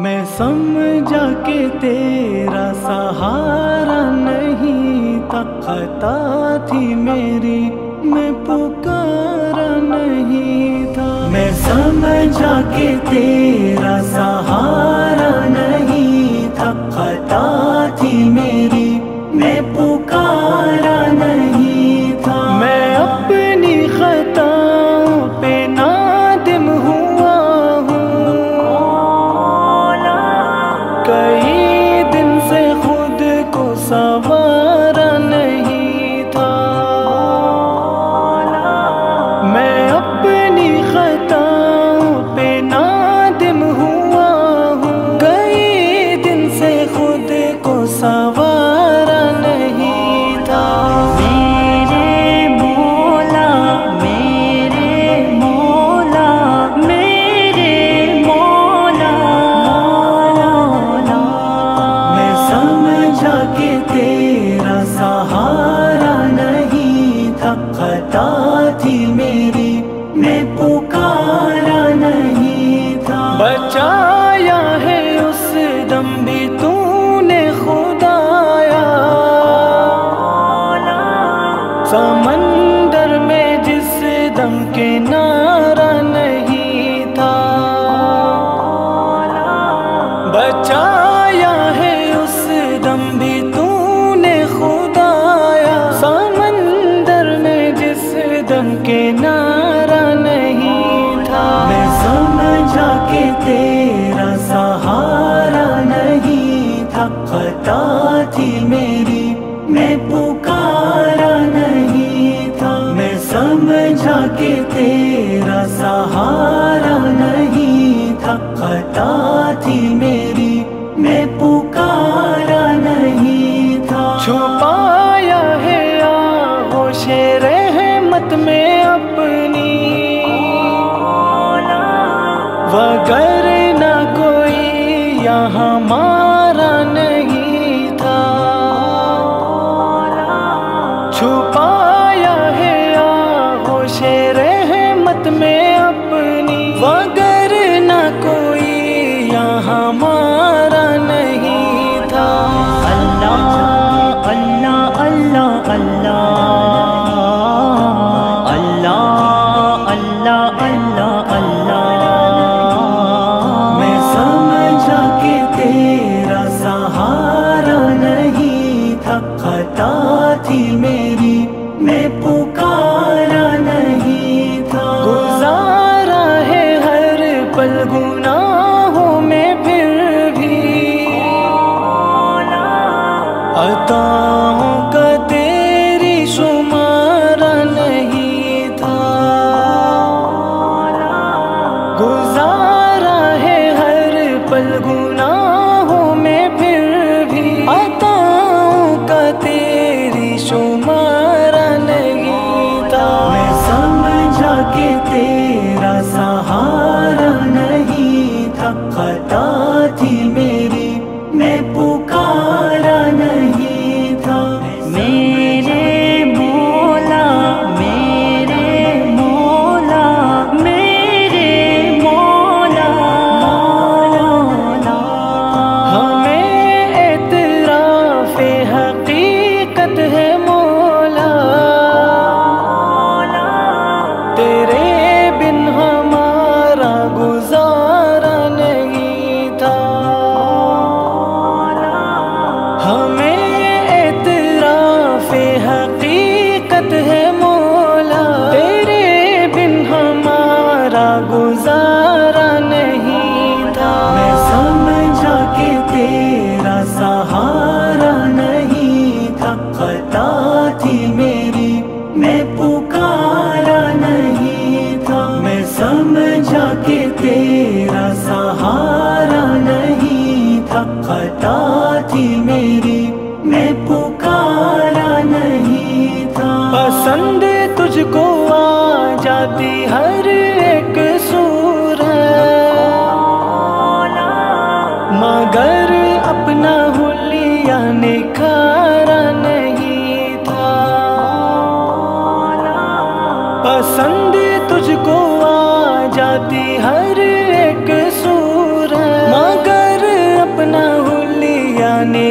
میں سمجھا کہ تیرا سہارا نہیں تھا، خطا تھی میری میں پکارا نہیں تھا۔ میں سمجھا کہ تیرا سہارا نہیں تھا، خطا تھی میری میں پکارا نہیں تھا۔ میں اپنی خطاؤں پہ نادم ہوا ہوں، کئی دن سے خود کو سنوارا نہیں تھا۔ میں اپنی خطاؤں پہ نادم ہوا ہوں، کئی دن سے خود کو سنوارا نہیں تھا۔ میرے مولا میرے مولا میرے مولا مولا، میں سمجھا کہ تیرا سہارا نہیں تھا، خطا تھی میری میں پکارا نہیں تھا۔ بچایا ہے اس دم بھی تو نے خدایا، سمندر میں جس دم کنارا نہیں تھا۔ بچایا ہے اس دم بھی تو نے خدایا، سمندر میں جس دم کنارا نہیں تھا۔ میں سمجھا کہ تیرا سہارا نہیں تھا، خطا تھی میری میں پکارا نہیں تھا۔ میں سمجھا کہ تیرا سہارا نہیں تھا، خطا تھی میری میں پکارا نہیں تھا۔ چھپایا ہے آغوش رحمت میں اپنی، وگرنہ کوئی یہاں ہمارا نہیں تھا۔ چھپایا ہے آغوش رحمت میں اپنی، وگرنہ کوئی یہاں ہمارا نہیں تھا۔ اللہ اللہ اللہ اللہ اللہ اللہ اللہ، میں سمجھا کہ تیرا سہارا نہیں تھا، خطا تھی میری میں پکارا نہیں تھا۔ گزارا ہے ہر پل گناہوں میں پھر بھی، عطاؤں کا تیری شمارا نہیں تھا۔ گزارا ہے ہر پل گناہوں میں پھر بھی، عطاؤں کا تیری شمارا نہیں تھا۔ میں سمجھا کہ تیرا سہارا نہیں تھا، خطا تھی میری میں پکارا نہیں تھا۔ میرے مولا میرے مولا میرے مولا مولا، ہمیں اعتراف حقیقت ہے مولا، تیرے بن ہمارا گزارا نہیں تھا۔ ہمیں اعتراف حقیقت ہے مولا، تیرے بن ہمارا گزارا نہیں تھا۔ میں سمجھا کہ تیرا سہارا نہیں تھا، خطا تھی میری میں پکارا نہیں تھا۔ میں سمجھا کہ تیرا سہارا نہیں تھا، خطا تھی میری میں پکارا نہیں تھا۔ پسند تجھ کو آ جاتی ہر ایک صورت، مگر اپنا حلیہ نکھارا نہیں تھا۔ پسند تجھ کو آ جاتی ہر ایک صورت، مگر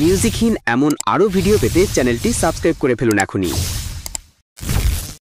মিউজিকহীন এমন আরও ভিডিও পেতে চ্যানেলটি সাবস্ক্রাইব করে ফেলুন এখনই।